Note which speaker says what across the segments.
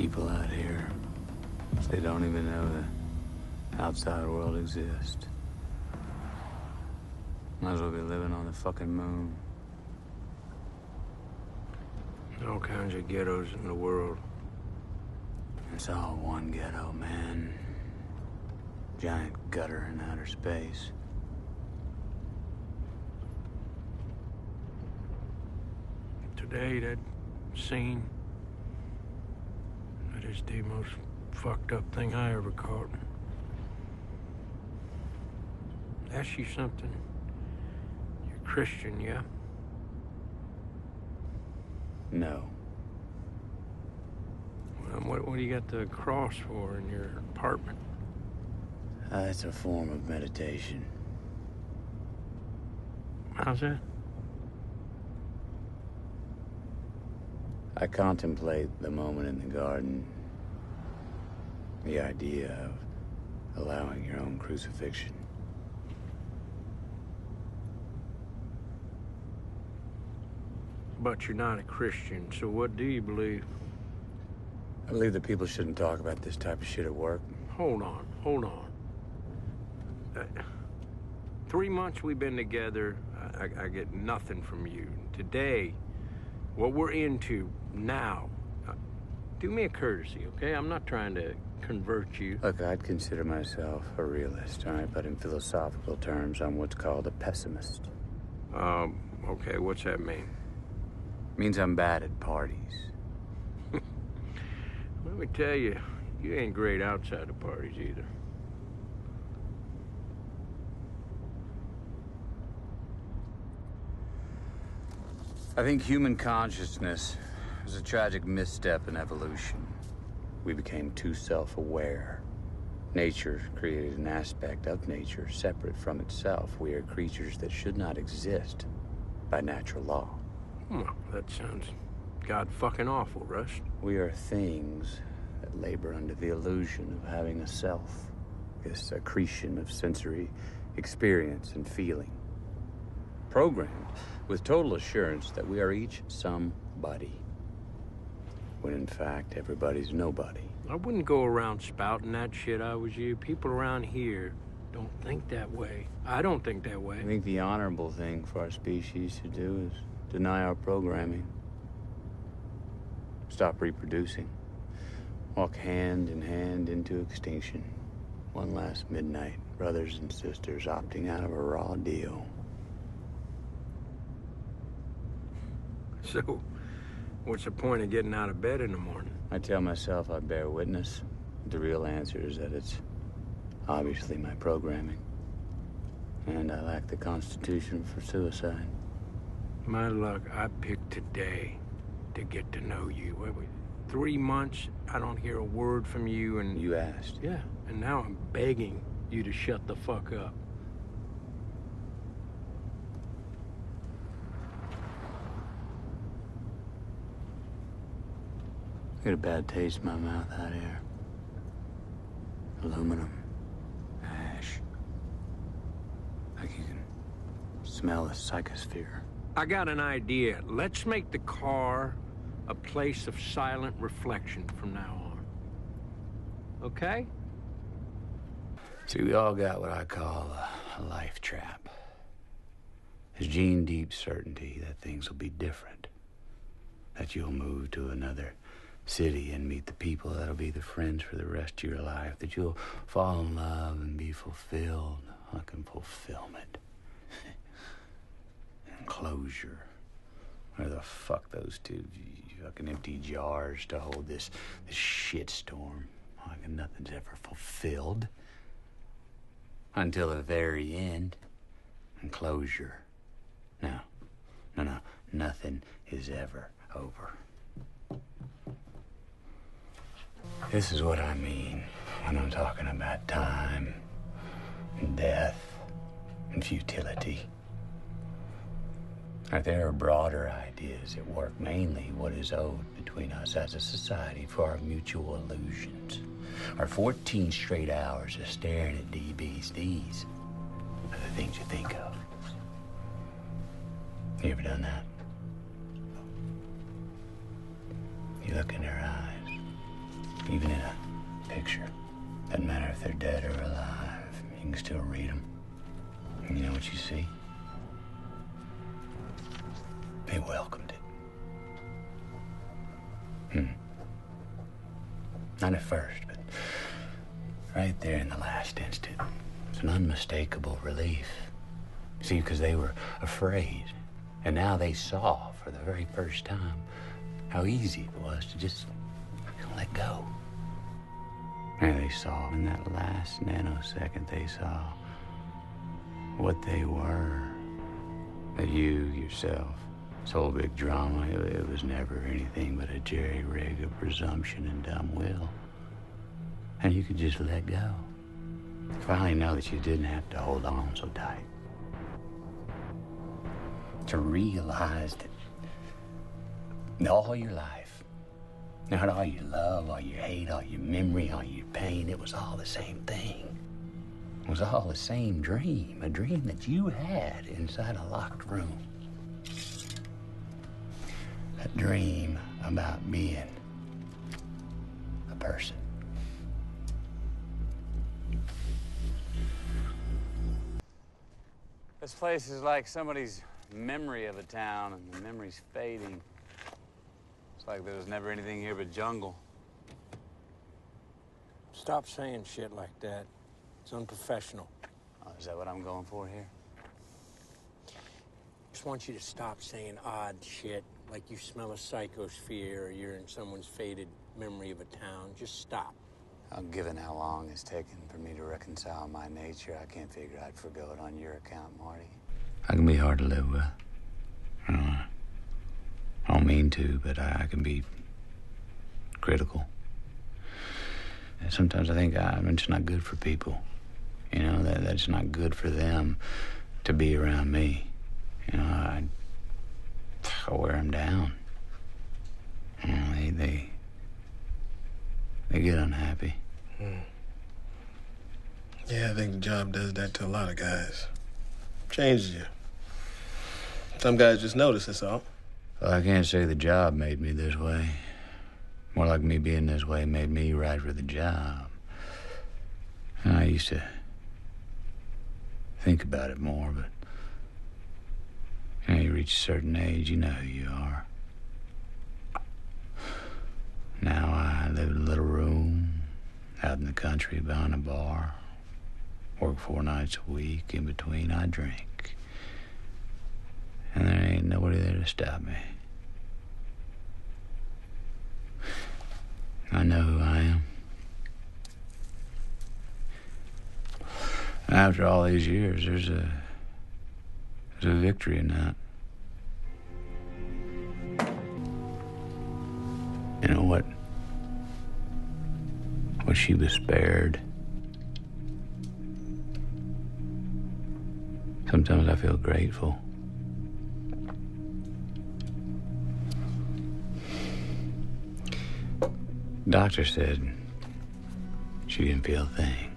Speaker 1: people out here, they don't even know the outside world exists. Might as well be living on the fucking moon.
Speaker 2: All kinds of ghettos in the world.
Speaker 1: It's all one ghetto, man. Giant gutter in outer space.
Speaker 2: Today, that scene, that is the most fucked up thing I ever caught. Ask you something. You're Christian, yeah?
Speaker 1: No.
Speaker 2: Well, what do you got the cross for in your apartment?
Speaker 1: It's a form of meditation.
Speaker 2: How's that?
Speaker 1: I contemplate the moment in the garden. The idea of allowing your own crucifixion.
Speaker 2: But you're not a Christian, so what do you believe?
Speaker 1: I believe that people shouldn't talk about this type of shit at work.
Speaker 2: Hold on. 3 months we've been together, I get nothing from you. Today, what we're into now, do me a courtesy, okay? I'm not trying to convert you.
Speaker 1: Look, I'd consider myself a realist, all right? But in philosophical terms, I'm what's called a pessimist.
Speaker 2: Okay, what's that mean?
Speaker 1: Means I'm bad at parties.
Speaker 2: Let me tell you, you ain't great outside the parties either.
Speaker 1: I think human consciousness was a tragic misstep in evolution. We became too self-aware. Nature created an aspect of nature separate from itself. We are creatures that should not exist by natural law.
Speaker 2: Well, that sounds god-fucking awful, Rust.
Speaker 1: We are things that labor under the illusion of having a self. This accretion of sensory experience and feeling. Programmed with total assurance that we are each somebody. When in fact, everybody's nobody.
Speaker 2: I wouldn't go around spouting that shit I was you. People around here don't think that way. I don't think that way.
Speaker 1: I think the honorable thing for our species to do is deny our programming. Stop reproducing. Walk hand in hand into extinction. One last midnight, brothers and sisters opting out of a raw deal.
Speaker 2: So, what's the point of getting out of bed in the morning?
Speaker 1: I tell myself I bear witness. The real answer is that it's obviously my programming. And I lack the constitution for suicide.
Speaker 2: My luck, I picked today to get to know you. 3 months, I don't hear a word from you, and...
Speaker 1: You asked.
Speaker 2: Yeah, and now I'm begging you to shut the fuck up.
Speaker 1: I get a bad taste in my mouth out here. Aluminum. Ash. Like you can smell the psychosphere.
Speaker 2: I got an idea. Let's make the car a place of silent reflection from now on. Okay?
Speaker 1: See, we all got what I call a life trap. There's gene deep certainty that things will be different. That you'll move to another city and meet the people that'll be the friends for the rest of your life. That you'll fall in love and be fulfilled. Fucking fulfillment. And closure. Where the fuck those two fucking empty jars to hold this shitstorm. Like nothing's ever fulfilled. Until the very end. And closure. No. Nothing is ever over. This is what I mean when I'm talking about time and death and futility. There are broader ideas at work, mainly what is owed between us as a society for our mutual illusions. Our 14 straight hours of staring at DBs. These are the things you think of. You ever done that? You look in their eyes. Even in a picture. Doesn't matter if they're dead or alive. You can still read them. And you know what you see? They welcomed it. Not at first, but right there in the last instant. It's an unmistakable relief. See, because they were afraid. And now they saw for the very first time how easy it was to just let go. And they saw in that last nanosecond, they saw what they were. That you, yourself, this whole big drama, it was never anything but a jerry-rig of presumption and dumb will. And you could just let go. Finally know that you didn't have to hold on so tight. To realize that all your life, not all your love, all your hate, all your memory, all your pain, it was all the same thing. It was all the same dream, a dream that you had inside a locked room. A dream about being a person.
Speaker 3: This place is like somebody's memory of a town, and the memory's fading. It's like there was never anything here but jungle.
Speaker 2: Stop saying shit like that. It's unprofessional.
Speaker 3: Oh, is that what I'm going for here?
Speaker 2: Just want you to stop saying odd shit, like you smell a psychosphere or you're in someone's faded memory of a town. Just stop.
Speaker 3: Given how long it's taken for me to reconcile my nature, I can't figure I'd forgo it on your account, Marty.
Speaker 1: I can be hard to live with. I don't mean to, but I can be critical. And sometimes I think I'm just not good for people. You know, that's not good for them to be around me. You know, I wear them down. You know, they get unhappy.
Speaker 4: Yeah, I think the job does that to a lot of guys. Changes you. Some guys just notice, that's all.
Speaker 1: Well, I can't say the job made me this way. More like me being this way made me right for the job. And I used to think about it more, but you know, you reach a certain age, you know who you are. Now I live in a little room out in the country behind a bar. Work 4 nights a week. In between, I drink. And there ain't nobody there to stop me. I know who I am. And after all these years, there's a victory in that. You know what she was spared. Sometimes I feel grateful. Doctor said she didn't feel a thing.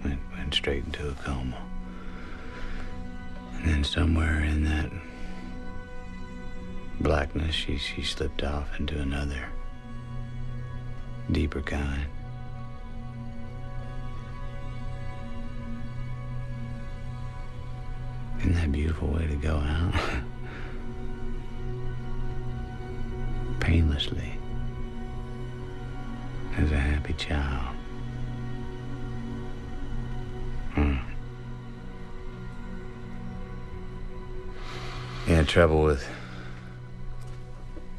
Speaker 1: Went straight into a coma. And then somewhere in that blackness, she slipped off into another, deeper kind. Isn't that a beautiful way to go out? Painlessly. As a happy child. Yeah, the trouble with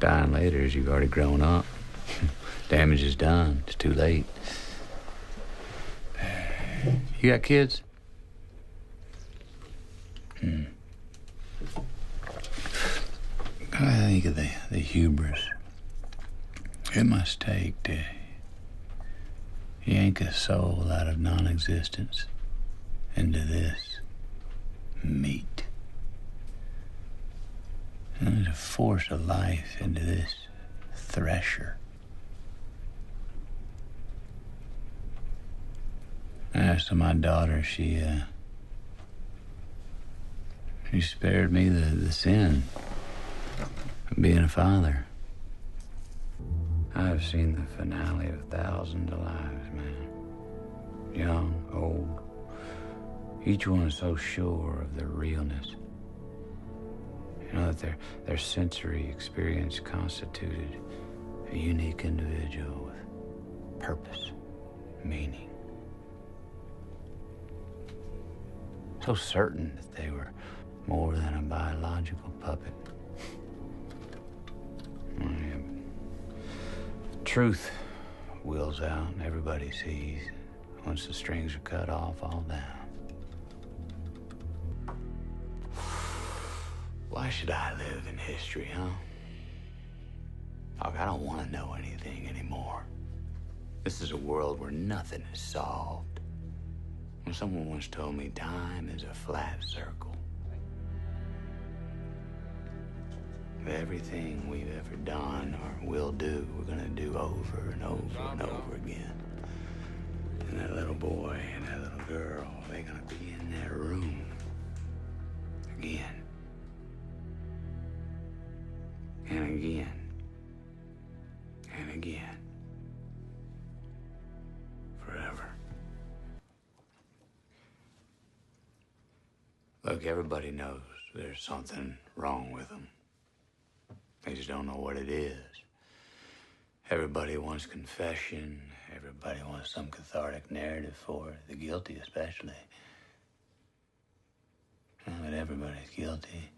Speaker 1: dying later is you've already grown up. Damage is done. It's too late. You got kids? I think of the hubris it must take to yank a soul out of non-existence into this meat. And to force a life into this thresher. As to my daughter, she spared me the sin of being a father. I've seen the finale of thousands of lives, man. Young, old. Each one so sure of their realness. You know that their sensory experience constituted a unique individual with purpose, meaning. So certain that they were more than a biological puppet. Truth wheels out and everybody sees. Once the strings are cut off, all down. Why should I live in history, huh? Look, I don't want to know anything anymore. This is a world where nothing is solved. When someone once told me time is a flat circle. Everything we've ever done or will do, we're gonna do over and over and over again. And that little boy and that little girl, they're gonna be in that room again. And again. And again. Forever. Look, everybody knows there's something wrong with them. They just don't know what it is. Everybody wants confession. Everybody wants some cathartic narrative for it, the guilty especially. But everybody's guilty.